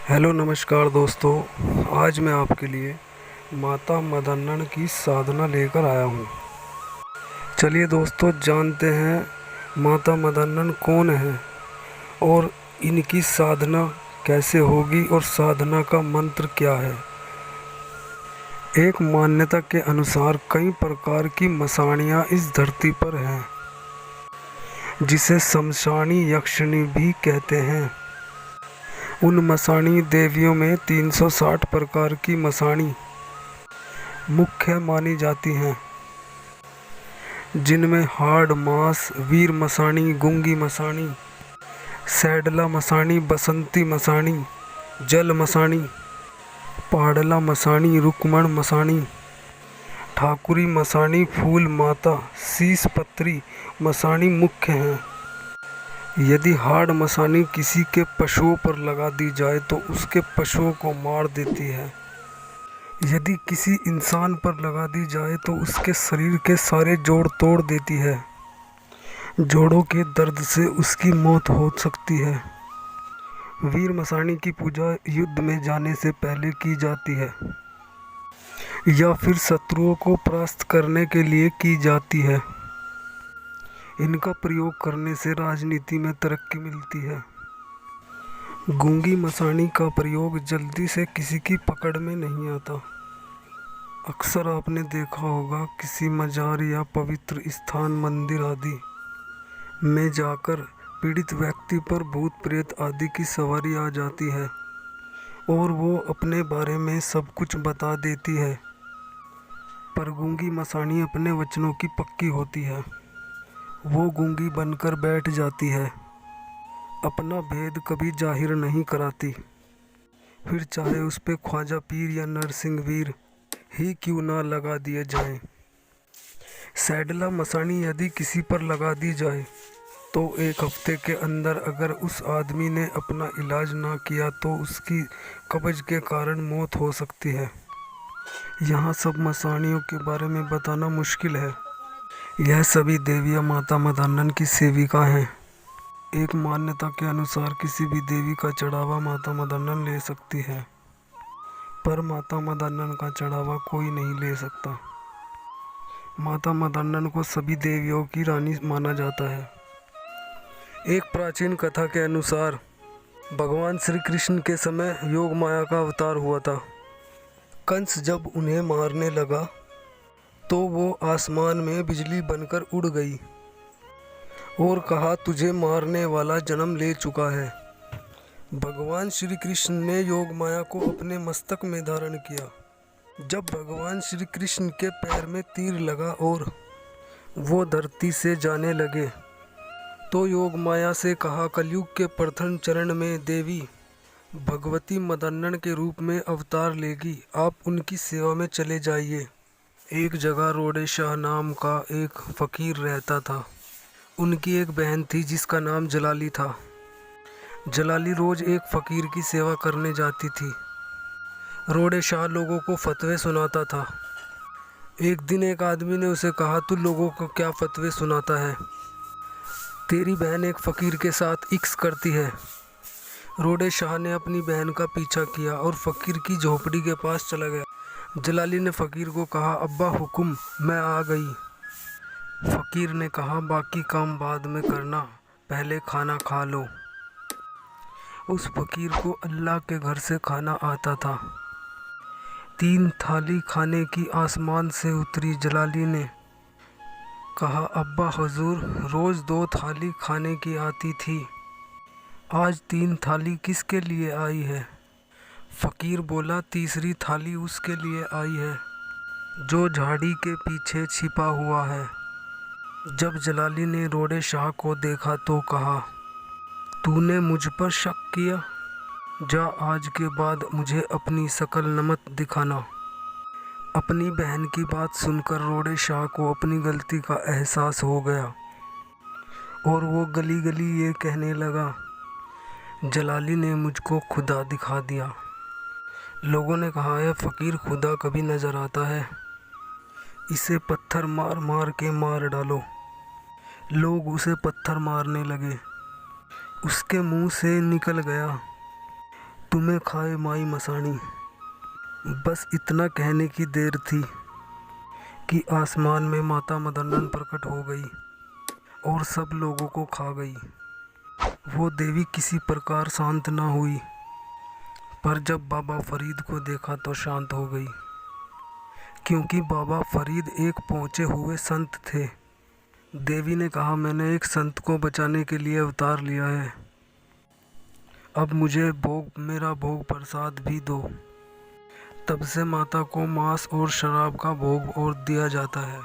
Hello नमस्कार दोस्तों। आज मैं आपके लिए माता मदन्नन की साधना लेकर आया हूँ। चलिए दोस्तों, जानते हैं माता मदन्नन कौन है और इनकी साधना कैसे होगी और साधना का मंत्र क्या है। एक मान्यता के अनुसार कई प्रकार की मसाणियाँ इस धरती पर हैं, जिसे शमशानी यक्षिणी भी कहते हैं। उन मसाणी देवियों में 360 प्रकार की मसाणी मुख्य मानी जाती हैं, जिनमें हाड़ मास, वीर मसाणी, गुंगी मसाणी, सैडला मसाणी, बसंती मसाणी, जल मसाणी, पहाड़ला मसाणी, रुक्मण मसाणी, ठाकुरी मसाणी, फूल माता, शीश पत्री मसाणी मुख्य हैं। यदि हाड़ मसानी किसी के पशुओं पर लगा दी जाए तो उसके पशुओं को मार देती है। यदि किसी इंसान पर लगा दी जाए तो उसके शरीर के सारे जोड़ तोड़ देती है। जोड़ों के दर्द से उसकी मौत हो सकती है। वीर मसानी की पूजा युद्ध में जाने से पहले की जाती है या फिर शत्रुओं को परास्त करने के लिए की जाती है। इनका प्रयोग करने से राजनीति में तरक्की मिलती है। गूंगी मसाणी का प्रयोग जल्दी से किसी की पकड़ में नहीं आता। अक्सर आपने देखा होगा किसी मजार या पवित्र स्थान, मंदिर आदि में जाकर पीड़ित व्यक्ति पर भूत प्रेत आदि की सवारी आ जाती है और वो अपने बारे में सब कुछ बता देती है। पर गूंगी मसाणी अपने वचनों की पक्की होती है। वो गूंगी बनकर बैठ जाती है, अपना भेद कभी जाहिर नहीं कराती, फिर चाहे उस पे ख्वाजा पीर या नरसिंह वीर ही क्यों ना लगा दिए जाएं। सैडला मसाणी यदि किसी पर लगा दी जाए तो 1 हफ्ते के अंदर अगर उस आदमी ने अपना इलाज ना किया तो उसकी कब्ज के कारण मौत हो सकती है। यहाँ सब मसाणियों के बारे में बताना मुश्किल है। यह सभी देवियाँ माता मदन्नन की सेविका हैं। एक मान्यता के अनुसार किसी भी देवी का चढ़ावा माता मदन्नन ले सकती है, पर माता मदन्नन का चढ़ावा कोई नहीं ले सकता। माता मदन्नन को सभी देवियों की रानी माना जाता है। एक प्राचीन कथा के अनुसार भगवान श्री कृष्ण के समय योग माया का अवतार हुआ था। कंस जब उन्हें मारने लगा तो वो आसमान में बिजली बनकर उड़ गई और कहा, तुझे मारने वाला जन्म ले चुका है। भगवान श्री कृष्ण ने योग माया को अपने मस्तक में धारण किया। जब भगवान श्री कृष्ण के पैर में तीर लगा और वो धरती से जाने लगे तो योग माया से कहा, कलयुग के प्रथम चरण में देवी भगवती मदन्नन के रूप में अवतार लेगी, आप उनकी सेवा में चले जाइए। एक जगह रोड़े शाह नाम का एक फ़कीर रहता था। उनकी एक बहन थी जिसका नाम जलाली था। जलाली रोज़ एक फ़कीर की सेवा करने जाती थी। रोड़े शाह लोगों को फतवे सुनाता था। एक दिन एक आदमी ने उसे कहा, तू लोगों को क्या फतवे सुनाता है? तेरी बहन एक फ़कीर के साथ इक्स करती है। रोड़े शाह ने अपनी बहन का पीछा किया और फ़कीर की झोपड़ी के पास चला गया। जलाली ने फ़कीर को कहा, अब्बा हुक्म, मैं आ गई। फ़कीर ने कहा, बाकी काम बाद में करना, पहले खाना खा लो। उस फ़कीर को अल्लाह के घर से खाना आता था। 3 थाली खाने की आसमान से उतरी। जलाली ने कहा, अब्बा हुजूर, रोज़ 2 थाली खाने की आती थी, आज 3 थाली किसके लिए आई है? फ़कीर बोला, तीसरी थाली उसके लिए आई है जो झाड़ी के पीछे छिपा हुआ है। जब जलाली ने रोड़े शाह को देखा तो कहा, तूने मुझ पर शक किया? जा, आज के बाद मुझे अपनी शकल नमत दिखाना। अपनी बहन की बात सुनकर रोड़े शाह को अपनी गलती का एहसास हो गया और वो गली गली ये कहने लगा, जलाली ने मुझको खुदा दिखा दिया। लोगों ने कहा, यह फ़कीर खुदा कभी नज़र आता है, इसे पत्थर मार मार के मार डालो। लोग उसे पत्थर मारने लगे। उसके मुंह से निकल गया, तुम्हें खाए माई मसाणी। बस इतना कहने की देर थी कि आसमान में माता मदन्नन प्रकट हो गई और सब लोगों को खा गई। वो देवी किसी प्रकार शांत न हुई, पर जब बाबा फरीद को देखा तो शांत हो गई, क्योंकि बाबा फरीद एक पहुँचे हुए संत थे। देवी ने कहा, मैंने एक संत को बचाने के लिए अवतार लिया है, अब मुझे मेरा भोग प्रसाद भी दो। तब से माता को मांस और शराब का भोग और दिया जाता है।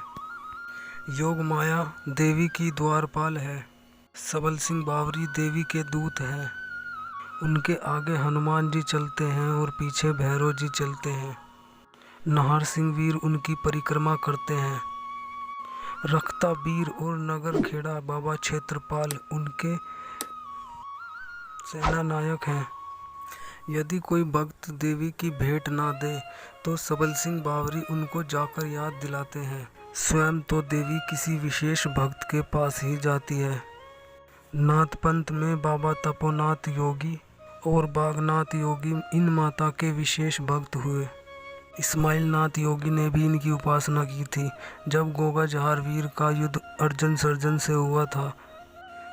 योग माया देवी की द्वारपाल है। सबल सिंह बावरी देवी के दूत हैं। उनके आगे हनुमान जी चलते हैं और पीछे भैरव जी चलते हैं। नाहर सिंह वीर उनकी परिक्रमा करते हैं। रखता वीर और नगर खेड़ा बाबा क्षेत्रपाल उनके सेना नायक हैं। यदि कोई भक्त देवी की भेंट ना दे तो सबल सिंह बावरी उनको जाकर याद दिलाते हैं। स्वयं तो देवी किसी विशेष भक्त के पास ही जाती है। नाथ पंथ में बाबा तपोनाथ योगी और बागनाथ योगी इन माता के विशेष भक्त हुए। इस्माइल नाथ योगी ने भी इनकी उपासना की थी। जब गोगा जहारवीर का युद्ध अर्जुन सर्जन से हुआ था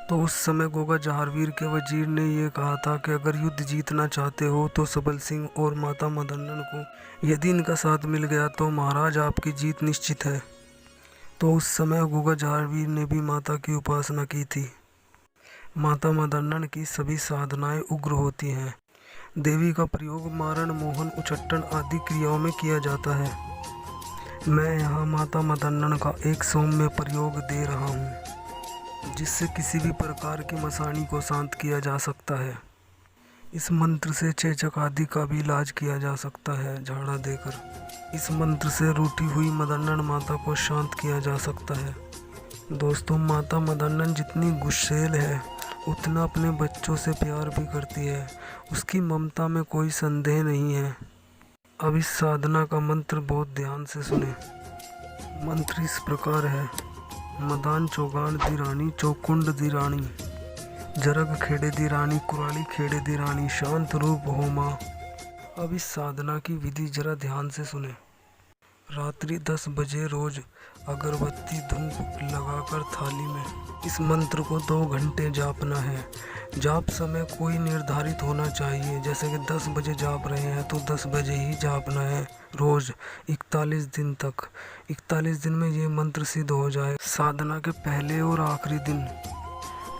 तो उस समय गोगा जहारवीर के वजीर ने ये कहा था कि अगर युद्ध जीतना चाहते हो तो सबल सिंह और माता मदन्नन को यदि इनका साथ मिल गया तो महाराज आपकी जीत निश्चित है। तो उस समय गोगा जहारवीर ने भी माता की उपासना की थी। माता मदन्नन की सभी साधनाएं उग्र होती हैं। देवी का प्रयोग मारण, मोहन, उचट्टन आदि क्रियाओं में किया जाता है। मैं यहाँ माता मदन्नन का एक सौम्य प्रयोग दे रहा हूँ, जिससे किसी भी प्रकार की मसाणी को शांत किया जा सकता है। इस मंत्र से चेचक आदि का भी इलाज किया जा सकता है झाड़ा देकर। इस मंत्र से रूठी हुई मदन्नन माता को शांत किया जा सकता है। दोस्तों, माता मदन्नन जितनी गुस्सेल है उतना अपने बच्चों से प्यार भी करती है। उसकी ममता में कोई संदेह नहीं है। अब इस साधना का मंत्र बहुत ध्यान से सुने। मंत्र इस प्रकार है। मदान चौगान दी रानी, चौकुंड दी रानी, जरग खेड़े दी रानी, कुराली खेड़े दी रानी, शांत रूप हो माँ। अब इस साधना की विधि जरा ध्यान से सुने। रात्रि 10 बजे रोज अगरबत्ती धूप लगाकर थाली में इस मंत्र को 2 घंटे जापना है। जाप समय कोई निर्धारित होना चाहिए, जैसे कि 10 बजे जाप रहे हैं तो 10 बजे ही जापना है रोज 41 दिन तक। 41 दिन में ये मंत्र सिद्ध हो जाए। साधना के पहले और आखिरी दिन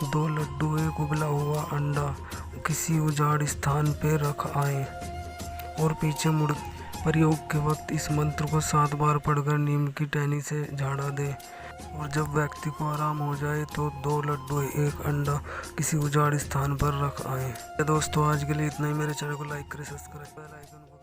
2 लड्डू, 1 उबला हुआ अंडा किसी उजाड़ स्थान पर रख आए और पीछे मुड़। प्रयोग के वक्त इस मंत्र को 7 बार पढ़कर नीम की टहनी से झाड़ा दे और जब व्यक्ति को आराम हो जाए तो 2 लड्डू, 1 अंडा किसी उजाड़ स्थान पर रख आए। दोस्तों, आज के लिए इतना ही। मेरे चैनल को लाइक करें, सब्सक्राइब, बेल आइकन को